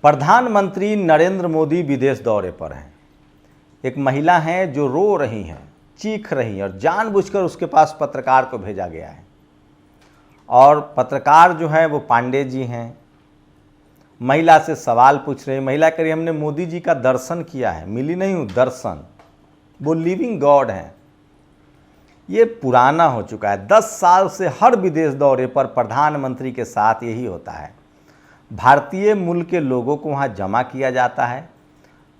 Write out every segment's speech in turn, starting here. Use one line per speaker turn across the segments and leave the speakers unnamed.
प्रधानमंत्री नरेंद्र मोदी विदेश दौरे पर हैं। एक महिला हैं जो रो रही हैं, चीख रही हैं और जानबूझकर उसके पास पत्रकार को भेजा गया है। और पत्रकार जो है वो पांडे जी हैं। महिला से सवाल पूछ रही, महिला कह रही हमने मोदी जी का दर्शन किया है, मिली नहीं हूँ, दर्शन। वो लिविंग गॉड हैं। ये पुराना हो चुका है। 10 साल से हर विदेश दौरे पर प्रधानमंत्री के साथ यही होता है। भारतीय मूल के लोगों को वहाँ जमा किया जाता है।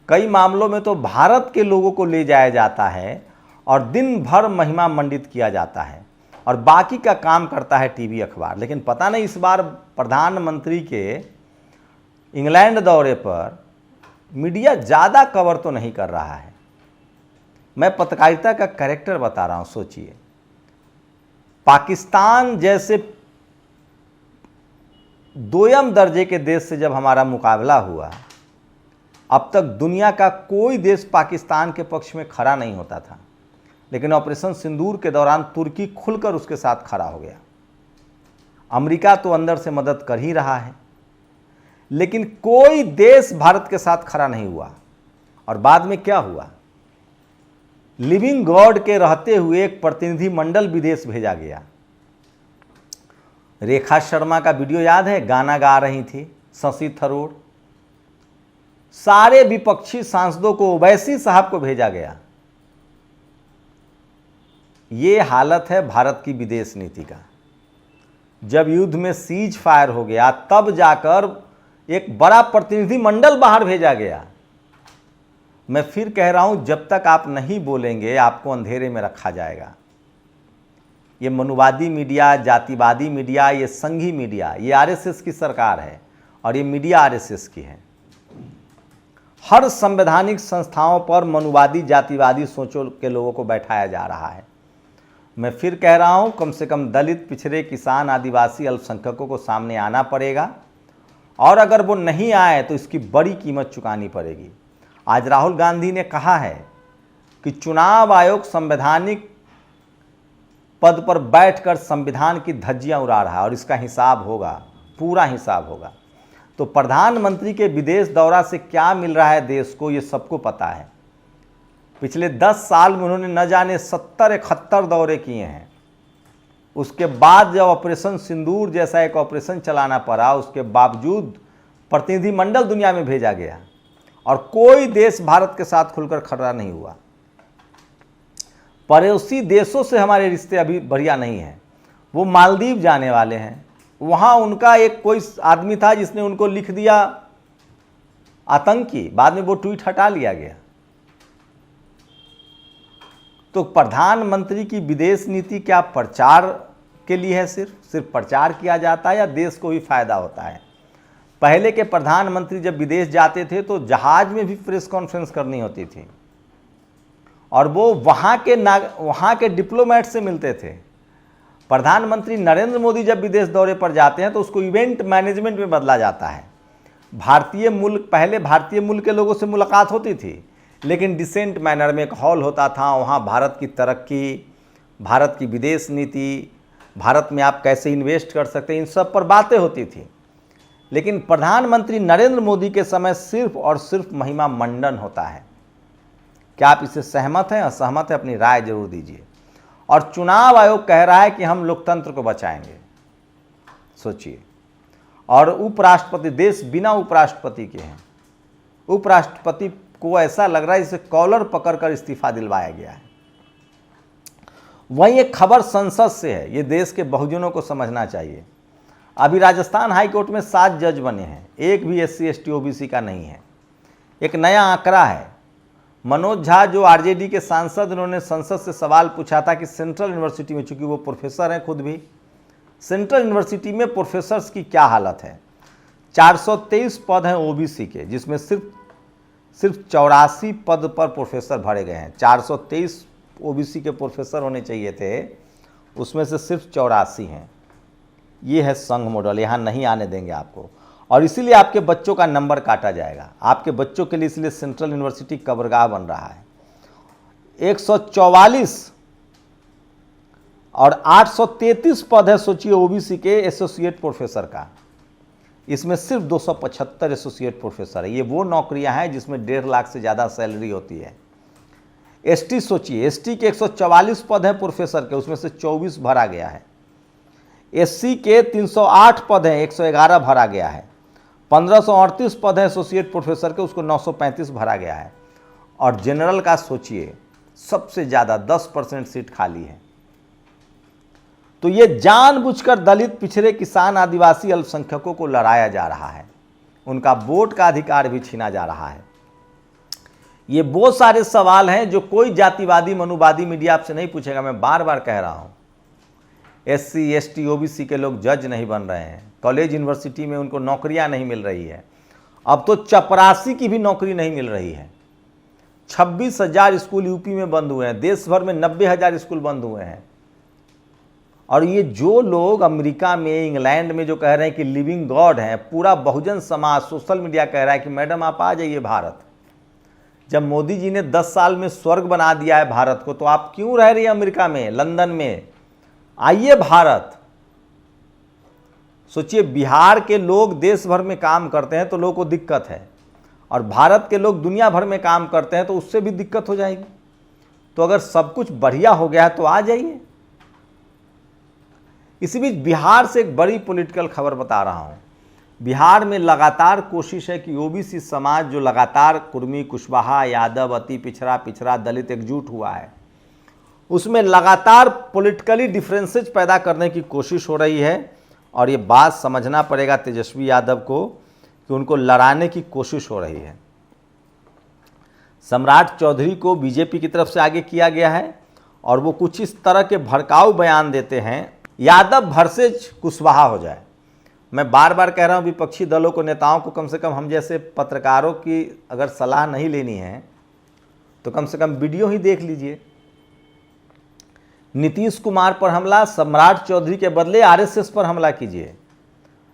कई मामलों में तो भारत के लोगों को ले जाया जाता है और दिन भर महिमा मंडित किया जाता है और बाकी का काम करता है टीवी अखबार। लेकिन पता नहीं इस बार प्रधानमंत्री के इंग्लैंड दौरे पर मीडिया ज़्यादा कवर तो नहीं कर रहा है। मैं पत्रकारिता का कैरेक्टर बता रहा हूँ। सोचिए, पाकिस्तान जैसे दोयम दर्जे के देश से जब हमारा मुकाबला हुआ, अब तक दुनिया का कोई देश पाकिस्तान के पक्ष में खड़ा नहीं होता था। लेकिन ऑपरेशन सिंदूर के दौरान तुर्की खुलकर उसके साथ खड़ा हो गया। अमेरिका तो अंदर से मदद कर ही रहा है, लेकिन कोई देश भारत के साथ खड़ा नहीं हुआ। और बाद में क्या हुआ? लिविंग गॉड के रहते हुए एक प्रतिनिधि मंडल विदेश भेजा गया। रेखा शर्मा का वीडियो याद है? गाना गा रही थी शशि थरूर। सारे विपक्षी सांसदों को, ओवैसी साहब को भेजा गया। ये हालत है भारत की विदेश नीति का। जब युद्ध में सीज फायर हो गया तब जाकर एक बड़ा प्रतिनिधि मंडल बाहर भेजा गया। मैं फिर कह रहा हूं, जब तक आप नहीं बोलेंगे आपको अंधेरे में रखा जाएगा। ये मनुवादी मीडिया, जातिवादी मीडिया, ये संघी मीडिया, ये आरएसएस की सरकार है और ये मीडिया आरएसएस की है। हर संवैधानिक संस्थाओं पर मनुवादी, जातिवादी सोचों के लोगों को बैठाया जा रहा है। मैं फिर कह रहा हूं, कम से कम दलित, पिछड़े, किसान, आदिवासी, अल्पसंख्यकों को सामने आना पड़ेगा और अगर वो नहीं आए तो इसकी बड़ी कीमत चुकानी पड़ेगी। आज राहुल गांधी ने कहा है कि चुनाव आयोग संवैधानिक पद पर बैठकर संविधान की धज्जियां उड़ा रहा है और इसका हिसाब होगा, पूरा हिसाब होगा। तो प्रधानमंत्री के विदेश दौरा से क्या मिल रहा है देश को, ये सबको पता है। पिछले 10 साल में उन्होंने न जाने 70-71 दौरे किए हैं। उसके बाद जब ऑपरेशन सिंदूर जैसा एक ऑपरेशन चलाना पड़ा, उसके बावजूद प्रतिनिधिमंडल दुनिया में भेजा गया और कोई देश भारत के साथ खुलकर खड़ा नहीं हुआ। पड़ोसी देशों से हमारे रिश्ते अभी बढ़िया नहीं हैं। वो मालदीव जाने वाले हैं, वहाँ उनका एक कोई आदमी था जिसने उनको लिख दिया आतंकी, बाद में वो ट्वीट हटा लिया गया। तो प्रधानमंत्री की विदेश नीति क्या प्रचार के लिए है? सिर्फ प्रचार किया जाता है या देश को भी फायदा होता है? पहले के प्रधानमंत्री जब विदेश जाते थे तो जहाज में भी प्रेस कॉन्फ्रेंस करनी होती थी और वो वहाँ के डिप्लोमेट से मिलते थे। प्रधानमंत्री नरेंद्र मोदी जब विदेश दौरे पर जाते हैं तो उसको इवेंट मैनेजमेंट में बदला जाता है। पहले भारतीय मूल के लोगों से मुलाकात होती थी, लेकिन डिसेंट मैनर में एक हॉल होता था। वहाँ भारत की तरक्की, भारत की विदेश नीति, भारत में आप कैसे इन्वेस्ट कर सकते हैं, इन सब पर बातें होती थी। लेकिन प्रधानमंत्री नरेंद्र मोदी के समय सिर्फ और सिर्फ महिमा मंडन होता है। क्या आप इससे सहमत हैं? असहमत हैं? अपनी राय जरूर दीजिए। और चुनाव आयोग कह रहा है कि हम लोकतंत्र को बचाएंगे। सोचिए। और उपराष्ट्रपति, देश बिना उपराष्ट्रपति के हैं। उपराष्ट्रपति को ऐसा लग रहा है जिसे कॉलर पकड़कर इस्तीफा दिलवाया गया है। वहीं एक खबर संसद से है, ये देश के बहुजनों को समझना चाहिए। अभी राजस्थान हाईकोर्ट में 7 जज बने हैं, एक भी SC ST OBC का नहीं है। एक नया आंकड़ा है। मनोज झा जो आरजेडी के सांसद, उन्होंने संसद से सवाल पूछा था कि सेंट्रल यूनिवर्सिटी में, चूंकि वो प्रोफेसर हैं खुद भी, सेंट्रल यूनिवर्सिटी में प्रोफेसर्स की क्या हालत है। 423 पद हैं OBC के, जिसमें सिर्फ 84 पद पर प्रोफेसर भरे गए हैं। 423 OBC के प्रोफेसर होने चाहिए थे, उसमें से सिर्फ 84 हैं। ये है संघ मॉडल, यहाँ नहीं आने देंगे आपको। और इसीलिए आपके बच्चों का नंबर काटा जाएगा। आपके बच्चों के लिए इसलिए सेंट्रल यूनिवर्सिटी कब्रगाह बन रहा है। 144 और 833 पद है, सोचिए, OBC के एसोसिएट प्रोफेसर का। इसमें सिर्फ 275 एसोसिएट प्रोफेसर है। ये वो नौकरियां हैं जिसमें 1.5 लाख से ज़्यादा सैलरी होती है। एसटी सोचिए, एसटी के 144 पद हैं प्रोफेसर के, उसमें से 24 भरा गया है। एससी के 308 पद हैं, 111 भरा गया है। 1538 पद हैं एसोसिएट प्रोफेसर के, उसको 935 भरा गया है। और जनरल का सोचिए, सबसे ज़्यादा 10% सीट खाली है। तो ये जानबूझकर दलित, पिछड़े, किसान, आदिवासी, अल्पसंख्यकों को लड़ाया जा रहा है, उनका वोट का अधिकार भी छीना जा रहा है। ये वो सारे सवाल हैं जो कोई जातिवादी, मनुवादी मीडिया आपसे नहीं पूछेगा। मैं बार बार कह रहा हूं, एससी, एसटी, ओबीसी के लोग जज नहीं बन रहे हैं, कॉलेज यूनिवर्सिटी में उनको नौकरियां नहीं मिल रही है। अब तो चपरासी की भी नौकरी नहीं मिल रही है। 26,000 स्कूल यूपी में बंद हुए हैं, देश भर में 90,000 स्कूल बंद हुए हैं। और ये जो लोग अमेरिका में, इंग्लैंड में जो कह रहे हैं कि लिविंग गॉड हैं, पूरा बहुजन समाज, सोशल मीडिया कह रहा है कि मैडम आप आ जाइए भारत। जब मोदी जी ने 10 साल में स्वर्ग बना दिया है भारत को, तो आप क्यों रह रही हैं अमेरिका में, लंदन में? आइए भारत। सोचिए, बिहार के लोग देश भर में काम करते हैं तो लोगों को दिक्कत है, और भारत के लोग दुनिया भर में काम करते हैं तो उससे भी दिक्कत हो जाएगी। तो अगर सब कुछ बढ़िया हो गया है तो आ जाइए। इसी बीच बिहार से एक बड़ी पॉलिटिकल खबर बता रहा हूं। बिहार में लगातार कोशिश है कि ओबीसी समाज, जो लगातार कुर्मी, कुशवाहा, यादव, अति पिछड़ा, दलित एकजुट हुआ है, उसमें लगातार पॉलिटिकली डिफरेंसेस पैदा करने की कोशिश हो रही है। और ये बात समझना पड़ेगा तेजस्वी यादव को कि उनको लड़ाने की कोशिश हो रही है। सम्राट चौधरी को बीजेपी की तरफ से आगे किया गया है और वो कुछ इस तरह के भड़काऊ बयान देते हैं, यादव वर्सेज कुशवाहा हो जाए। मैं बार बार कह रहा हूँ, विपक्षी दलों को, नेताओं को कम से कम हम जैसे पत्रकारों की अगर सलाह नहीं लेनी है तो कम से कम वीडियो ही देख लीजिए। नीतीश कुमार पर हमला, सम्राट चौधरी के बदले आरएसएस पर हमला कीजिए।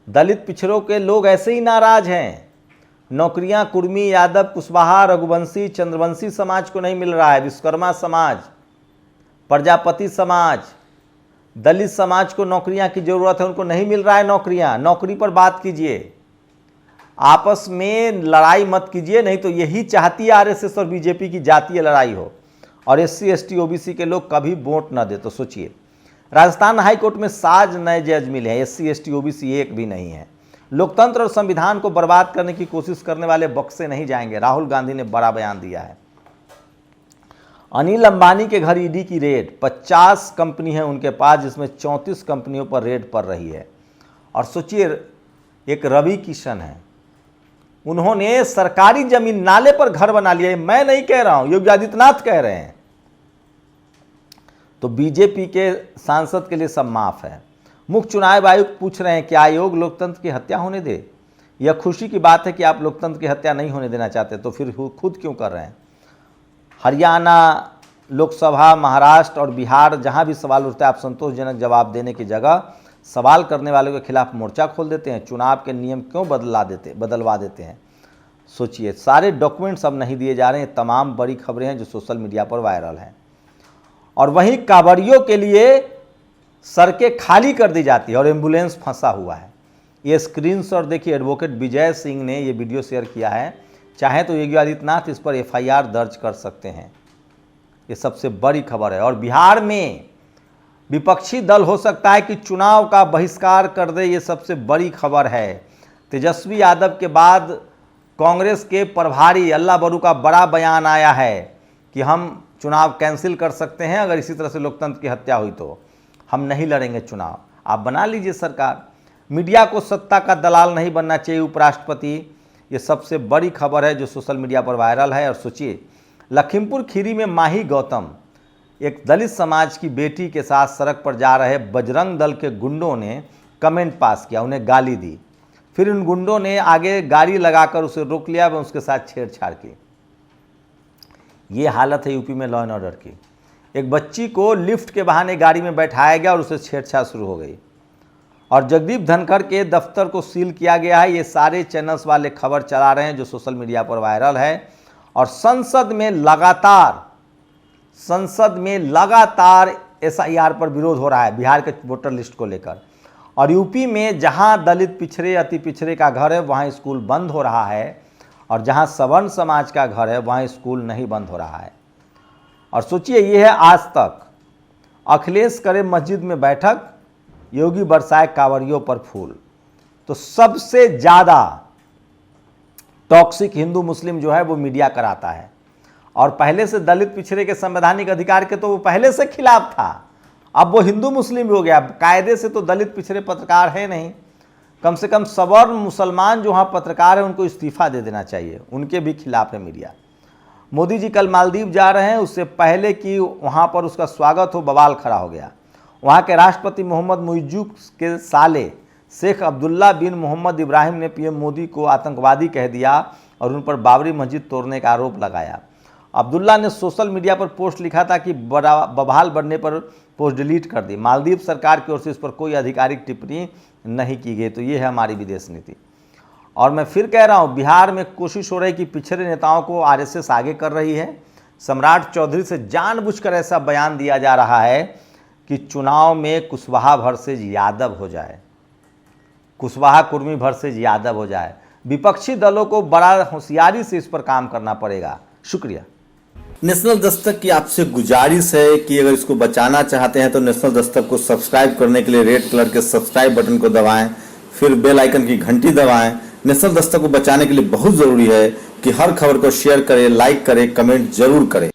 दलित, पिछड़ों के लोग ऐसे ही नाराज हैं। नौकरियां कुर्मी, यादव, कुशवाहा, रघुवंशी, चंद्रवंशी समाज को नहीं मिल रहा है। विश्वकर्मा समाज, प्रजापति समाज, दलित समाज को नौकरियां की जरूरत है, उनको नहीं मिल रहा है नौकरियां। नौकरी पर बात कीजिए, आपस में लड़ाई मत कीजिए। नहीं तो यही चाहती है आरएसएस और बीजेपी की जातीय लड़ाई हो और एससी, एसटी, ओबीसी के लोग कभी वोट न दे। तो सोचिए, राजस्थान हाईकोर्ट में 7 नए जज मिले हैं, एससी, एसटी, ओबीसी एक भी नहीं है। लोकतंत्र और संविधान को बर्बाद करने की कोशिश करने वाले बक्से नहीं जाएंगे। राहुल गांधी ने बड़ा बयान दिया है। अनिल अंबानी के घर ईडी की रेड, 50 कंपनी है उनके पास, जिसमें 34 कंपनियों पर रेड पड़ रही है। और सोचिए, एक रवि किशन है, उन्होंने सरकारी जमीन, नाले पर घर बना लिया। मैं नहीं कह रहा हूं, योगी आदित्यनाथ कह रहे हैं। तो बीजेपी के सांसद के लिए सब माफ है। मुख्य चुनाव आयुक्त पूछ रहे हैं कि आयोग लोकतंत्र की हत्या होने दे। यह खुशी की बात है कि आप लोकतंत्र की हत्या नहीं होने देना चाहते, तो फिर खुद क्यों कर रहे हैं? हरियाणा, लोकसभा, महाराष्ट्र और बिहार, जहां भी सवाल उठता है, आप संतोषजनक जवाब देने की जगह सवाल करने वालों के खिलाफ मोर्चा खोल देते हैं। चुनाव के नियम क्यों बदलवा देते हैं? सोचिए, सारे डॉक्यूमेंट्स अब नहीं दिए जा रहे हैं। तमाम बड़ी खबरें हैं जो सोशल मीडिया पर वायरल हैं। और वहीं कांवड़ियों के लिए सड़कें खाली कर दी जाती है और एम्बुलेंस फंसा हुआ है। ये स्क्रीनशॉट देखिए, एडवोकेट विजय सिंह ने ये वीडियो शेयर किया है। चाहे तो योगी आदित्यनाथ इस पर एफआईआर दर्ज कर सकते हैं। ये सबसे बड़ी खबर है। और बिहार में विपक्षी दल हो सकता है कि चुनाव का बहिष्कार कर दे, ये सबसे बड़ी खबर है। तेजस्वी यादव के बाद कांग्रेस के प्रभारी अल्लाह बरू का बड़ा बयान आया है कि हम चुनाव कैंसिल कर सकते हैं अगर इसी तरह से लोकतंत्र की हत्या हुई तो। हम नहीं लड़ेंगे चुनाव, आप बना लीजिए सरकार। मीडिया को सत्ता का दलाल नहीं बनना चाहिए, उपराष्ट्रपति। ये सबसे बड़ी खबर है जो सोशल मीडिया पर वायरल है। और सोचिए, लखीमपुर खीरी में माही गौतम, एक दलित समाज की बेटी के साथ सड़क पर जा रहे बजरंग दल के गुंडों ने कमेंट पास किया, उन्हें गाली दी। फिर उन गुंडों ने आगे गाड़ी लगाकर उसे रोक लिया व उसके साथ छेड़छाड़ की। ये हालत है यूपी में लॉ एंड ऑर्डर की। एक बच्ची को लिफ्ट के बहाने गाड़ी में बैठाया गया और उसे छेड़छाड़ शुरू हो गई। और जगदीप धनखड़ के दफ्तर को सील किया गया है। ये सारे चैनल्स वाले खबर चला रहे हैं जो सोशल मीडिया पर वायरल है। और संसद में लगातार एसआईआर पर विरोध हो रहा है बिहार के वोटर लिस्ट को लेकर। और यूपी में जहां दलित पिछड़े अति पिछड़े का घर है वहां स्कूल बंद हो रहा है, और जहां सवर्ण समाज का घर है वहां स्कूल नहीं बंद हो रहा है। और सोचिए, ये है आज तक। अखिलेश करे मस्जिद में बैठक, योगी बरसाए कांवरियों पर फूल। तो सबसे ज़्यादा टॉक्सिक हिंदू मुस्लिम जो है वो मीडिया कराता है। और पहले से दलित पिछड़े के संवैधानिक अधिकार के तो वो पहले से खिलाफ था, अब वो हिंदू मुस्लिम भी हो गया। कायदे से तो दलित पिछड़े पत्रकार है नहीं, कम से कम सवर्ण मुसलमान जो वहाँ पत्रकार हैं उनको इस्तीफा दे देना चाहिए, उनके भी खिलाफ है मीडिया। मोदी जी कल मालदीव जा रहे हैं, उससे पहले कि वहाँ पर उसका स्वागत हो बवाल खड़ा हो गया। वहाँ के राष्ट्रपति मोहम्मद मुइज़्ज़ू के साले शेख अब्दुल्ला बिन मोहम्मद इब्राहिम ने पीएम मोदी को आतंकवादी कह दिया और उन पर बाबरी मस्जिद तोड़ने का आरोप लगाया। अब्दुल्ला ने सोशल मीडिया पर पोस्ट लिखा था कि बवाल बढ़ने पर पोस्ट डिलीट कर दी। मालदीव सरकार की ओर से इस पर कोई आधिकारिक टिप्पणी नहीं की गई। तो ये है हमारी विदेश नीति। और मैं फिर कह रहा हूँ, बिहार में कोशिश हो रही कि पिछड़े नेताओं को आरएसएस आगे कर रही है। सम्राट चौधरी से जानबूझकर ऐसा बयान दिया जा रहा है कि चुनाव में कुशवाहा वर्सेज यादव हो जाए, कुशवाहा कुर्मी वर्सेज यादव हो जाए। विपक्षी दलों को बड़ा होशियारी से इस पर काम करना पड़ेगा। शुक्रिया।
नेशनल दस्तक की आपसे गुजारिश है कि अगर इसको बचाना चाहते हैं तो नेशनल दस्तक को सब्सक्राइब करने के लिए रेड कलर के सब्सक्राइब बटन को दबाएं, फिर बेल आइकन की घंटी दबाएं। नेशनल दस्तक को बचाने के लिए बहुत जरूरी है कि हर खबर को शेयर करें, लाइक करें, कमेंट जरूर करें।